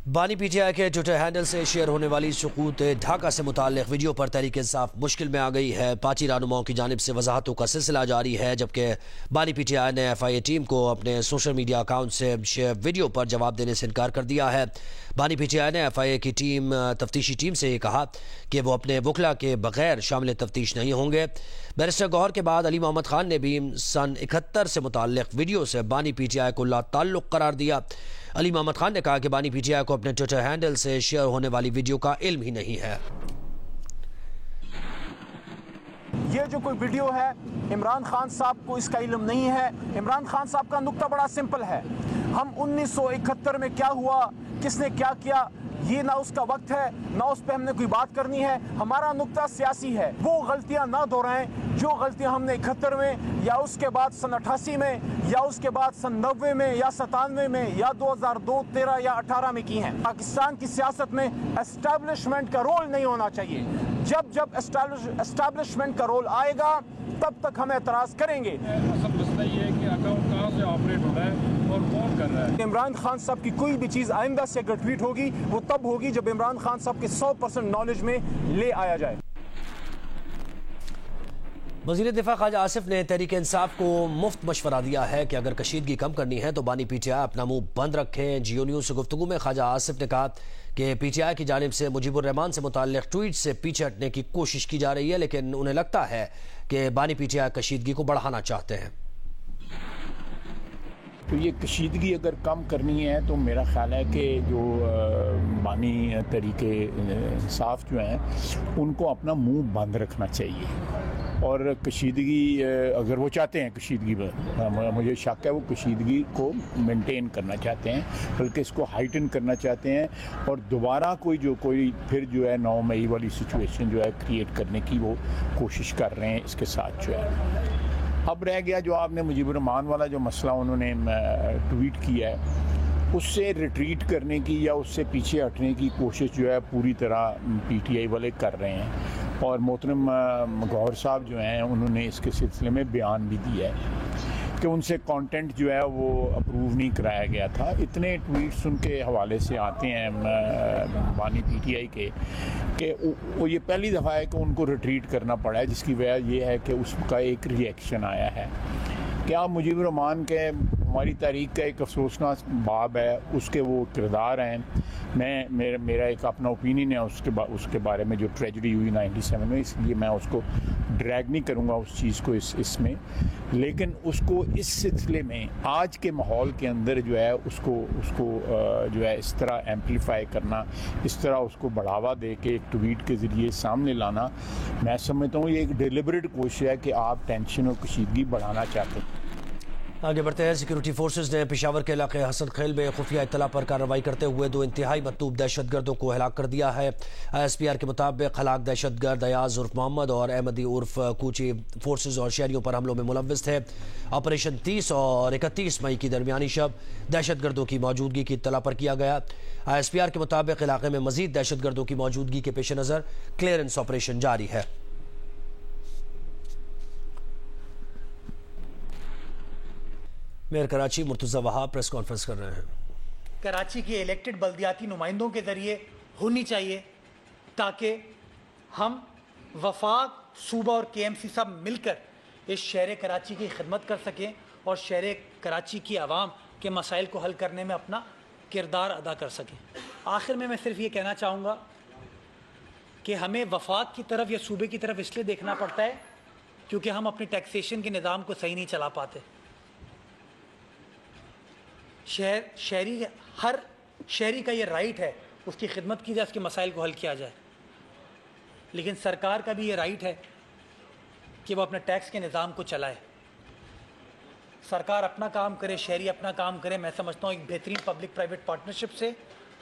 بانی P T I کے Twitter handle سے شیئر ہونے والی سقوط ڈھاکہ سے متعلق ویڈیو پر تحریک انصاف مشکل میں آ گئی ہے۔ پارٹی رہنماؤں کی جانب سے وضاحتوں کا سلسلہ جاری ہے، جبکہ بانی پی ٹی آئی نے ایف آئی اے ٹیم کو اپنے سوشل میڈیا اکاؤنٹ سے شیئر ویڈیو پر جواب دینے سے انکار کر دیا ہے۔ بانی پی ٹی آئی نے ایف آئی اے کی تفتیشی ٹیم سے یہ کہا کہ وہ اپنے وکلاء کے بغیر شامل تفتیش نہیں ہوں گے۔ بیرسٹر گوہر کے بعد علی محمد خان نے بھی سن 71 سے متعلق ویڈیو سے بانی پی ٹی آئی کو لا تعلق قرار دیا۔ علی محمد خان نے کہا کہ بانی پی ٹی آئی کو اپنے ٹویٹر ہینڈل سے شیئر ہونے والی ویڈیو کا علم ہی نہیں ہے۔ یہ جو کوئی ویڈیو ہے، عمران خان صاحب کو اس کا علم نہیں ہے۔ عمران خان صاحب کا نقطہ بڑا سمپل ہے۔ ہم 1971 میں کیا ہوا، کس نے کیا کیا، یہ نہ اس کا وقت ہے، نہ اس پہ ہم نے کوئی بات کرنی ہے۔ ہمارا نقطہ سیاسی ہے، وہ غلطیاں نہ دہرائیں جو غلطیاں ہم نے 71 میں یا اس کے بعد سن 88 میں یا اس کے بعد سن 90 میں یا 97 میں یا 2002، 13 یا 18 میں کی ہیں۔ پاکستان کی سیاست میں اسٹیبلشمنٹ کا رول نہیں ہونا چاہیے۔ جب اسٹیبلشمنٹ کا رول آئے گا تب تک ہم اعتراض کریں گے۔ اصل مسئلہ یہ ہے کہ اکاؤنٹ کہاں سے آپریٹ ہو رہا ہے اور کون کر رہا ہے۔ عمران خان صاحب کی کوئی بھی چیز آئندہ سے اگر ٹویٹ ہوگی وہ تب ہوگی جب عمران خان صاحب کے 100% نالج میں لے آیا جائے۔ وزیر دفاع خواجہ آصف نے تحریک انصاف کو مفت مشورہ دیا ہے کہ اگر کشیدگی کم کرنی ہے تو بانی پی ٹی آئی اپنا منہ بند رکھیں۔ جیو نیوز سے گفتگو میں خواجہ آصف نے کہا کہ پی ٹی آئی کی جانب سے مجیب الرحمان سے متعلق ٹویٹ سے پیچھے ہٹنے کی کوشش کی جا رہی ہے، لیکن انہیں لگتا ہے کہ بانی پی ٹی آئی کشیدگی کو بڑھانا چاہتے ہیں۔ تو یہ کشیدگی اگر کم کرنی ہے تو میرا خیال ہے کہ جو بانی تحریک انصاف جو ہیں ان کو اپنا منہ بند رکھنا چاہیے، اور کشیدگی اگر وہ چاہتے ہیں، کشیدگی مجھے شک ہے وہ کشیدگی کو مینٹین کرنا چاہتے ہیں، بلکہ اس کو ہائٹن کرنا چاہتے ہیں، اور دوبارہ کوئی پھر جو ہے 9 مئی والی سچویشن جو ہے کریٹ کرنے کی وہ کوشش کر رہے ہیں اس کے ساتھ جو ہے۔ اب رہ گیا جو آپ نے مجیب الرحمان والا جو مسئلہ انہوں نے ٹویٹ کیا ہے، اس سے ریٹریٹ کرنے کی یا اس سے پیچھے ہٹنے کی کوشش جو ہے پوری طرح پی ٹی آئی والے کر رہے ہیں، اور محترم گوہر صاحب جو ہیں انہوں نے اس کے سلسلے میں بیان بھی دیا ہے کہ ان سے کانٹینٹ جو ہے وہ اپروو نہیں کرایا گیا تھا۔ اتنے ٹویٹس ان کے حوالے سے آتے ہیں بانی پی ٹی آئی کے کہ وہ یہ پہلی دفعہ ہے کہ ان کو ریٹریٹ کرنا پڑا ہے، جس کی وجہ یہ ہے کہ اس کا ایک ری ایکشن آیا ہے کہ آپ مجیب الرحمان کے ہماری تاریخ کا ایک افسوسناک باب ہے، اس کے وہ کردار ہیں۔ میرا ایک اپنا اوپینین ہے اس کے بارے میں جو ٹریجڈی ہوئی 97 میں، اس لیے میں اس کو ڈریگ نہیں کروں گا اس چیز کو اس میں، لیکن اس کو اس سلسلے میں آج کے ماحول کے اندر جو ہے اس کو جو ہے اس طرح ایمپلیفائی کرنا، اس طرح اس کو بڑھاوا دے کے ایک ٹویٹ کے ذریعے سامنے لانا، میں سمجھتا ہوں یہ ایک ڈیلیبریٹ کوشش ہے کہ آپ ٹینشن اور کشیدگی بڑھانا چاہتے ہیں۔ آگے بڑھتے ہیں۔ سیکورٹی فورسز نے پشاور کے علاقے حسن خیل میں خفیہ اطلاع پر کارروائی کرتے ہوئے 2 انتہائی مطلوب دہشت گردوں کو ہلاک کر دیا ہے۔ آئی ایس پی آر کے مطابق ہلاک دہشت گرد ایاز عرف محمد اور احمدی عرف کوچی فورسز اور شہریوں پر حملوں میں ملوث تھے۔ آپریشن 30 اور 31 مئی کی درمیانی شب دہشت گردوں کی موجودگی کی اطلاع پر کیا گیا۔ آئی ایس پی آر کے مطابق علاقے میں مزید دہشت گردوں کی موجودگی کے پیش نظر کلیئرنس آپریشن جاری ہے۔ میئر کراچی مرتضی وہاب پریس کانفرنس کر رہے ہیں۔ کراچی کے الیکٹڈ بلدیاتی نمائندوں کے ذریعے ہونی چاہیے تاکہ ہم وفاق، صوبہ اور کے ایم سی سب مل کر اس شہر کراچی کی خدمت کر سکیں اور شہر کراچی کی عوام کے مسائل کو حل کرنے میں اپنا کردار ادا کر سکیں۔ آخر میں صرف یہ کہنا چاہوں گا کہ ہمیں وفاق کی طرف یا صوبے کی طرف اس لیے دیکھنا پڑتا ہے کیونکہ ہم اپنے ٹیکسیشن کے نظام کو صحیح نہیں چلا پاتے۔ ہر شہری کا یہ رائٹ ہے اس کی خدمت کی جائے، اس کے مسائل کو حل کیا جائے، لیکن سرکار کا بھی یہ رائٹ ہے کہ وہ اپنے ٹیکس کے نظام کو چلائے۔ سرکار اپنا کام کرے، شہری اپنا کام کرے۔ میں سمجھتا ہوں ایک بہترین پبلک پرائیویٹ پارٹنرشپ سے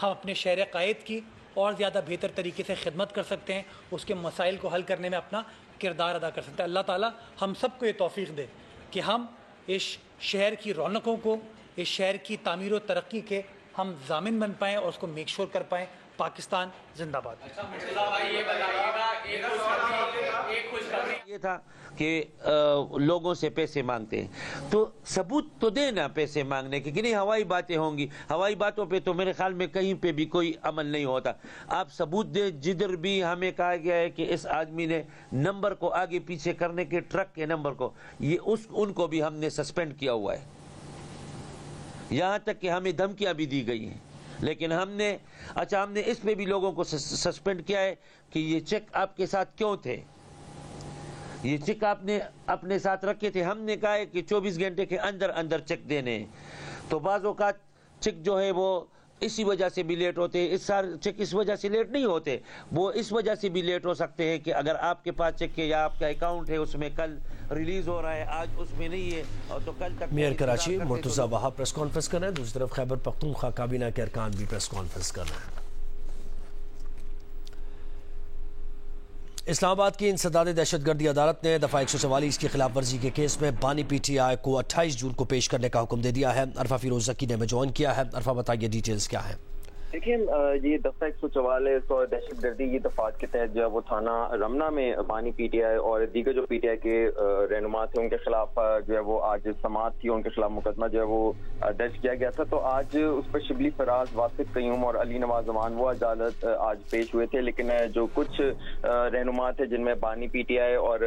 ہم اپنے شہر قائد کی اور زیادہ بہتر طریقے سے خدمت کر سکتے ہیں، اس کے مسائل کو حل کرنے میں اپنا کردار ادا کر سکتے ہیں۔ اللہ تعالیٰ ہم سب کو یہ توفیق دے کہ ہم اس شہر کی رونقوں کو، اس شہر کی تعمیر و ترقی کے हम ज़ामिन बन पाएँ और उसको मेक श्योर कर पाएँ। पाकिस्तान जिंदाबाद। ये था कि लोगों से पैसे मांगते हैं तो सबूत तो देना पैसे मांगने के, कि नहीं हवाई बातें होंगी। हवाई बातों पे तो मेरे ख्याल में कहीं पे भी कोई अमल नहीं होता। आप सबूत दें। जिधर भी हमें कहा गया है कि इस आदमी ने नंबर को आगे पीछे करने के, ट्रक के नंबर को, ये उनको भी हमने सस्पेंड किया हुआ है। यहाँ तक कि हमें धमकियाँ भी दी गई हैं, लेकिन हमने इस पे भी लोगों को सस्पेंड किया है कि ये चेक आपके साथ क्यों थे, ये चेक आपने अपने साथ रखे थे। हमने कहा है कि 24 घंटे के अंदर अंदर चेक देने हैं। तो बाज़ औक़ात चेक जो है वो इसी वजह से भी लेट होते हैं। इस साल चेक इस वजह से लेट नहीं होते, वो इस वजह से भी लेट हो सकते हैं कि अगर आपके पास चेक है या आपका अकाउंट है उसमें कल रिलीज हो रहा है, आज उसमें नहीं है, और तो कल तक। Mayor Karachi Murtaza Wahab press conference कर रहे हैं। दूसरी तरफ खैबर पख्तूनख्वा काबीना के अरकान भी प्रेस कॉन्फ्रेंस कर रहे हैं। इस्लामाबाद की इंसदाद दहशतगर्दी अदालत ने दफ़ा 144 की खिलाफ वर्जी के केस में बानी PTI को 28 जून को पेश करने का हुक्म दे दिया है। अरफा फिरोज ज़की ने हमें ज्वाइन किया है। अरफा बताइए डिटेल्स क्या है? देखिए, ये दफ़ा 144 और दहशतगर्दी की दफ़ात के तहत जो है वो थाना रमना में बानी PTI और दीगर जो PTI के रहनुमा थे उनके खिलाफ जो है वो आज समाअत थी, उनके खिलाफ मुकदमा जो है वो दर्ज किया गया था। तो आज उस पर शिबली फराज, वासिफ क़य्यूम और अली नवाज जमान वो अदालत आज पेश हुए थे। लेकिन जो कुछ रहनुमा थे जिनमें बानी PTI और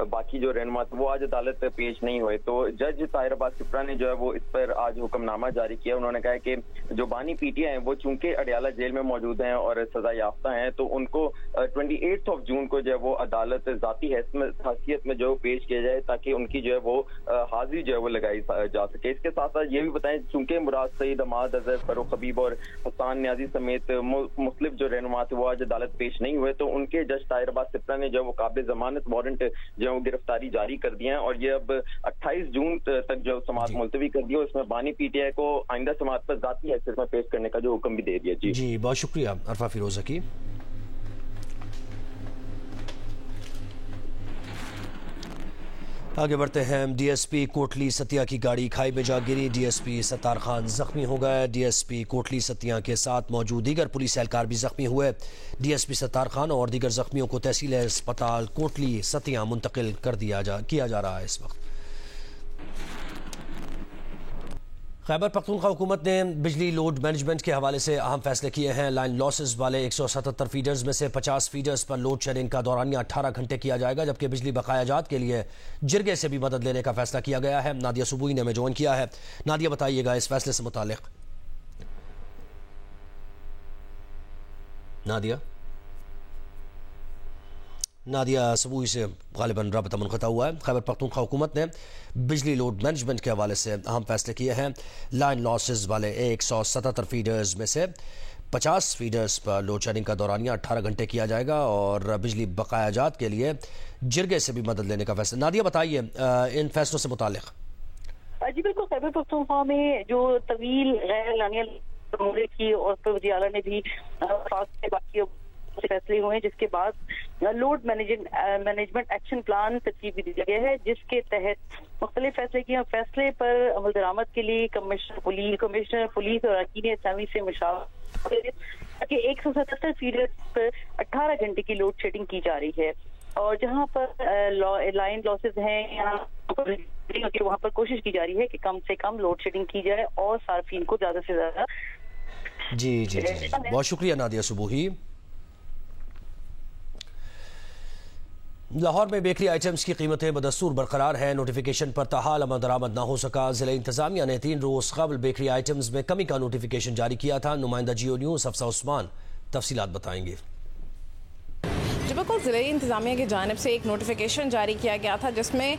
बाकी जो रहनुमा थे वो आज अदालत पेश नहीं हुए। तो जज ताहिर अब्बास सिप्रा ने जो है वो इस पर आज हुक्मनामा जारी किया। उन्होंने कहा कि जो बानी PTI हैं वो चूंकि अडियाला जेल में मौजूद हैं और सजा याफ्ता हैं, तो उनको 28 जून को जो है वो अदालत जाती हैसियत में जो पेश किया जाए ताकि उनकी जो है वो हाजिरी जो है वो लगाई जा सके। इसके साथ साथ ये भी बताएं, चूंकि मुराद सईद, अमाद अजहर, फरूख हबीब और हसान न्याजी समेत मुख्तलिफ जो रहनुमा थे वो आज अदालत पेश नहीं हुए, तो उनके जज ताहिर अब्बास सिप्रा ने जो वो काबिल जमानत वारंट जो है वो गिरफ्तारी जारी कर दिया है और ये अब 28 जून तक जो समाअत मुलतवी कर दी है। उसमें बानी PTI को आइंदा समाअत पर जाती हैसियत में पेश करने का जो हुक्म भी दे दिया। जी बहुत शुक्रिया अरफा फिरोज ज़की। आगे बढ़ते हैं। DSP कोटली सतिया की गाड़ी खाई में जा गिरी। DSP सत्तार खान जख्मी हो गए। DSP कोटली सतिया के साथ मौजूद दीगर पुलिस एहलकार भी जख्मी हुए। DSP सत्तार खान और दीगर जख्मियों को तहसील अस्पताल कोटली सतिया मुंतकिल किया जा रहा है इस वक्त। खैबर पख्तूनख्वा हुकूमत ने बिजली लोड मैनेजमेंट के हवाले से अहम फैसले किए हैं। लाइन लॉसेस वाले 177 फीडर्स में से 50 फीडर्स पर लोड शेडिंग का दौरानिया 18 घंटे किया जाएगा, जबकि बिजली बकायाजात के लिए जिरगे से भी मदद लेने का फैसला किया गया है। नादिया सुबुई ने हमें ज्वाइन किया है। नादिया बताइएगा इस फैसले से मुतालिक। नादिया सुबुई से गालिबन राबता मुनक़ता हुआ है। खैबर पख्तूनख्वा हुकूमत ने बिजली लोड मैनेजमेंट के हवाले से अहम फैसले किए हैं। लाइन लॉसेस वाले 177 फीडर्स में से 50 फीडर्स पर लोड शेडिंग का दौरानिया 18 घंटे किया जाएगा और बिजली बकायाजात के लिए जिरगे से भी मदद लेने का फैसला। नादिया बताइए इन फैसलों से मुतालिक। जी बिल्कुल, खैबर पख्तूनख्वा में जो तवील गैर लानिया की और वज़ीर आला ने भी बाकी फैसले हुए, जिसके बाद लोड मैनेजमेंट एक्शन प्लान तरतीब भी दिया गया है, जिसके तहत मुख्तलिफ फैसले किए। फैसले पर अमल दरामद के लिए कमिश्नर पुलिस और अरकान इस्लामी से मुशावरत कि 177 फीडर्स पर 18 घंटे की लोड शेडिंग की जा रही है और जहां पर लाइन लॉसेस हैं वहां पर कोशिश की जा रही है कि कम से कम लोड शेडिंग की जाए और सार्फिन को ज्यादा से ज्यादा। जी बहुत शुक्रिया नादिया सुबुही। लाहौर में बेकरी आइटम्स की कीमतें बदस्तूर बरकरार हैं। नोटिफिकेशन पर ताहाल अमल दरामद न हो सका। ज़िला इंतजामिया ने 3 रोज़ कबल बेकरी आइटम्स में कमी का नोटिफिकेशन जारी किया था। नुमाइंदा जियो न्यूज़ हफ्सा उस्मान तफसीलात बताएंगे। बिल्कुल, ज़िला इंतज़ामिया की जानिब से एक नोटिफिकेशन जारी किया गया था जिसमें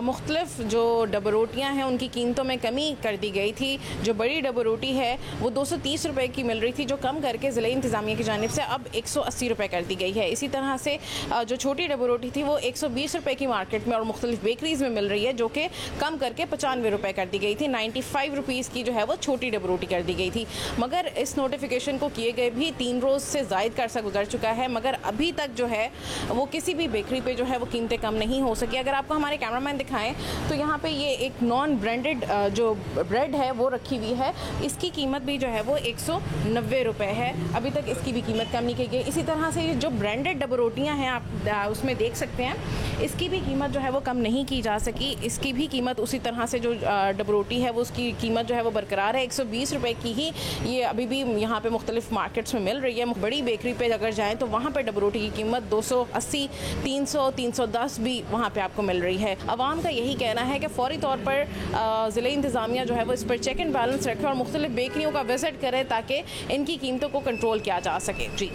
मुख्तलिफ जो डबल रोटियाँ हैं उनकी कीमतों में कमी कर दी गई थी। जो बड़ी डबल रोटी है वो 230 रुपये की मिल रही थी, जो कम करके ज़िला इंतज़ामिया की जानिब से अब 180 रुपये कर दी गई है। इसी तरह से जो छोटी डबल रोटी थी वो 120 रुपये की मार्केट में और मुख्तलिफ बेकरीज़ में मिल रही है, जो कि कम करके 95 रुपये कर दी गई थी। 95 रुपीज़ की जो है वो छोटी डबल रोटी कर दी गई थी। मगर इस नोटिफिकेशन को किए गए भी 3 रोज़ से ज़ायद का अर्सा गुजर चुका है, मगर अभी तक जो है ہے وہ किसी भी बेकरी पे जो है वो कीमतें कम नहीं हो सकी। अगर आपको हमारे कैमरामैन दिखाएं तो यहाँ पे ये एक नॉन ब्रांडेड जो ब्रेड है वो रखी हुई है, इसकी कीमत भी जो है वो 190 रुपये है। अभी तक इसकी भी कीमत कम नहीं की गई। इसी तरह से जो ब्रांडेड डबल रोटियाँ हैं आप उसमें देख सकते हैं, इसकी भी कीमत जो है वो कम नहीं की जा सकी। इसकी भी कीमत उसी तरह से जो डबल रोटी है वो उसकी कीमत जो है वो बरकरार है। 120 रुपये की ही ये अभी भी यहाँ पे मुख्तलिफ मार्केट्स में मिल रही है। बड़ी बेकरी पे अगर जाएँ तो वहाँ पे डबल रोटी की कीमत 280, 300, 310 भी वहाँ पे आपको मिल रही है। आवाम का यही कहना है कि फौरी तौर पर ज़िले इंतज़ामिया जो है वो इस पर चेक एंड बैलेंस रखे और मुख्तलिफ बेकरियों का विज़िट करे ताकि इनकी कीमतों को कंट्रोल किया जा सके। जी।